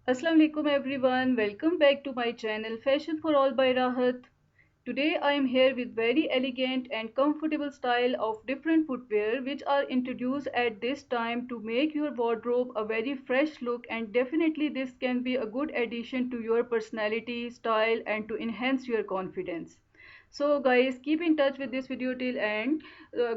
Assalamu alaikum everyone. Welcome back to my channel Fashion for All by Rahat. Today I am here with very elegant and comfortable style of different footwear which are introduced at this time to make your wardrobe a very fresh look, and definitely this can be a good addition to your personality, style and to enhance your confidence. So guys, keep in touch with this video till end.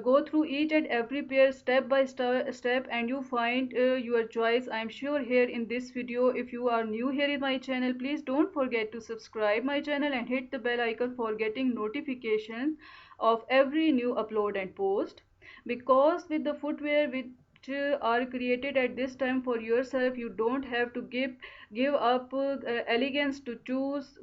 Go through each and every pair step by step and you find your choice. I am sure here in this video. If you are new here in my channel, please don't forget to subscribe my channel and hit the bell icon for getting notifications of every new upload and post. Because with the footwear which are created at this time for yourself, you don't have to give up elegance to choose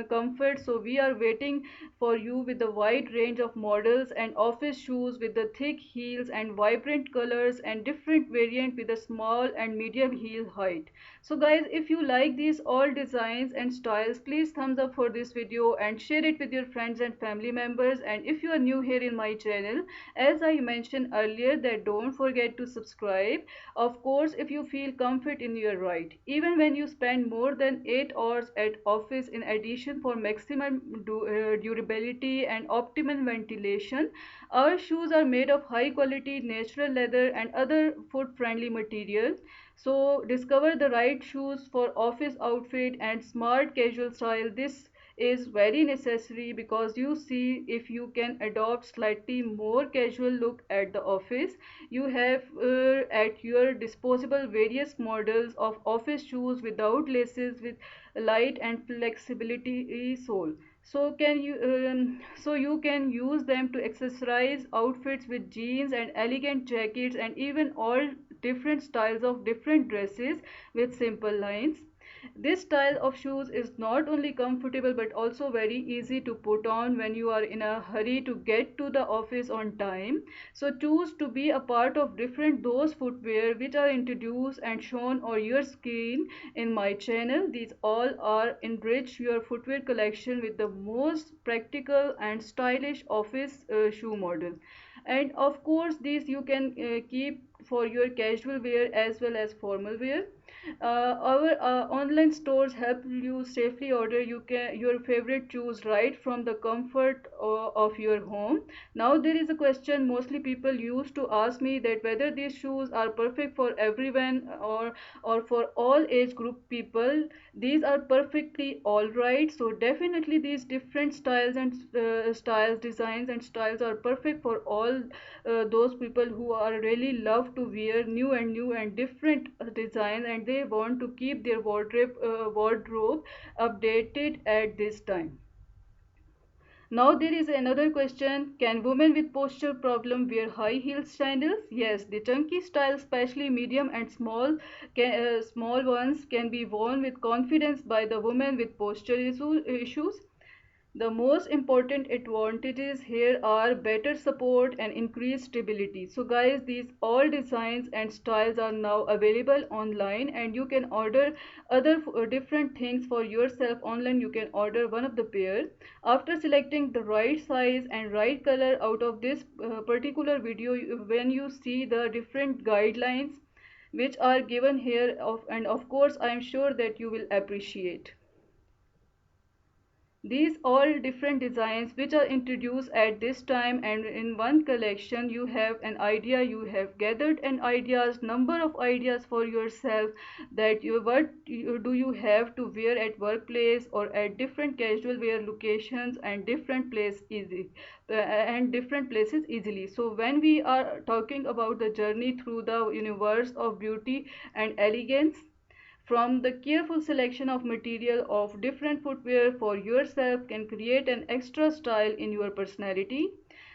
comfort. So we are waiting for you with a wide range of models and office shoes with the thick heels and vibrant colors and different variant with a small and medium heel height. So guys, if you like these all designs and styles, please thumbs up for this video and share it with your friends and family members. And if you are new here in my channel, as I mentioned earlier, that don't forget to subscribe. Of course, if you feel comfort in your ride, even when you spend more than 8 hours at office, in addition for maximum durability and optimum ventilation, our shoes are made of high quality natural leather and other foot friendly materials. So discover the right shoes for office outfit and smart casual style. This is very necessary because you see, if you can adopt slightly more casual look at the office, you have at your disposable various models of office shoes without laces, with light and flexibility sole. So you can use them to accessorize outfits with jeans and elegant jackets and even all different styles of different dresses with simple lines. This style of shoes is not only comfortable but also very easy to put on when you are in a hurry to get to the office on time. So choose to be a part of different those footwear which are introduced and shown on your screen in my channel. These all are enrich your footwear collection with the most practical and stylish office shoe model. And of course these you can keep for your casual wear as well as formal wear. Our online stores help you safely order your favorite shoes right from the comfort of your home. Now there is a question mostly people used to ask me, that whether these shoes are perfect for everyone or for all age group people. These are perfectly all right. So definitely these different styles and styles, designs and styles are perfect for all those people who are really love to wear new and different designs, and they want to keep their wardrobe updated at this time. Now there is another question: can women with posture problem wear high heel sandals? Yes, the chunky style, especially medium and small ones, can be worn with confidence by the women with issues. The most important advantages here are better support and increased stability. So guys, these all designs and styles are now available online, and you can order other different things for yourself online. You can order one of the pair. After selecting the right size and right color out of this particular video, when you see the different guidelines which are given here and of course I am sure that you will appreciate. These all different designs which are introduced at this time, and in one collection you have an idea, you have gathered an ideas, number of ideas for yourself, that do you have to wear at workplace or at different casual wear locations and different places easily. So when we are talking about the journey through the universe of beauty and elegance, from the careful selection of material of different footwear for yourself can create an extra style in your personality.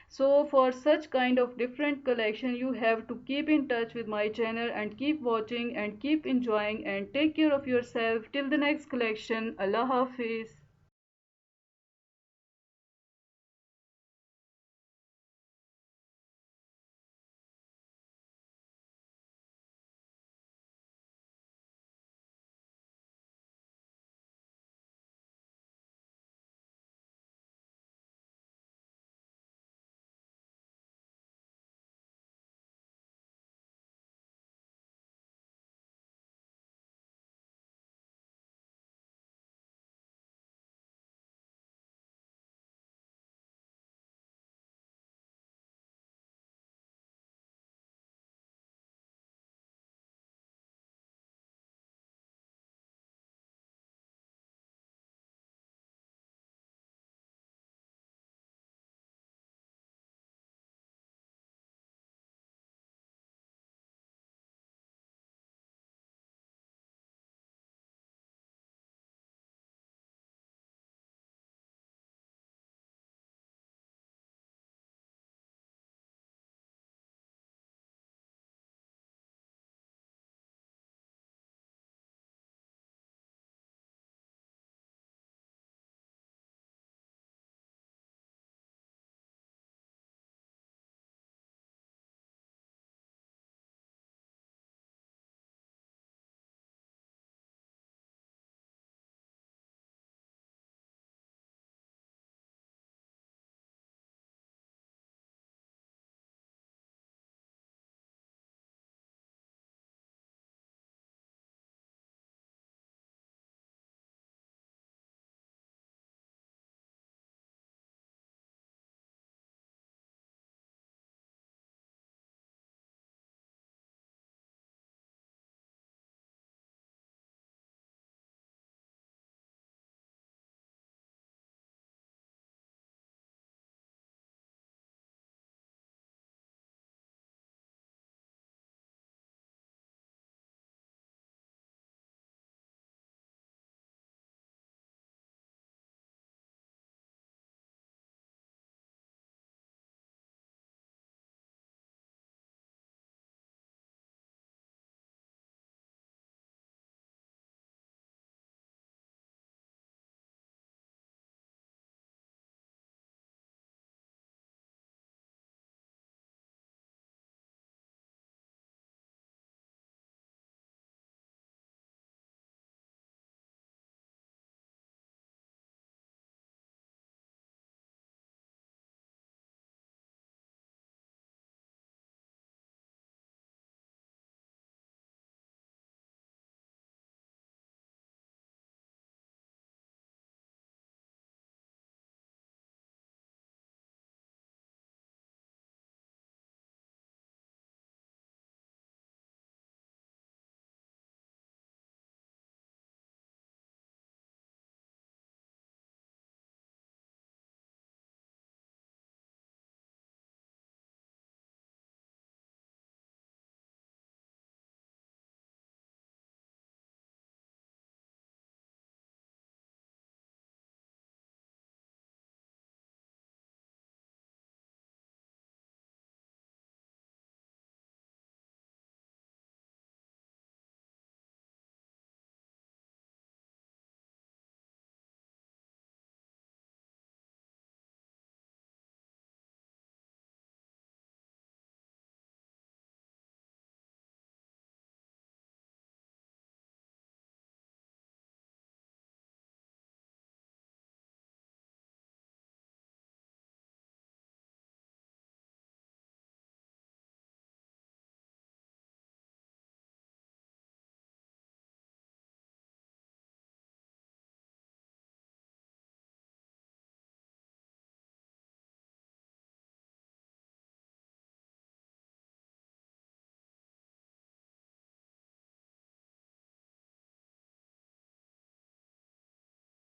So for such kind of different collection, you have to keep in touch with my channel and keep watching and keep enjoying and take care of yourself till the next collection. Allah Hafiz.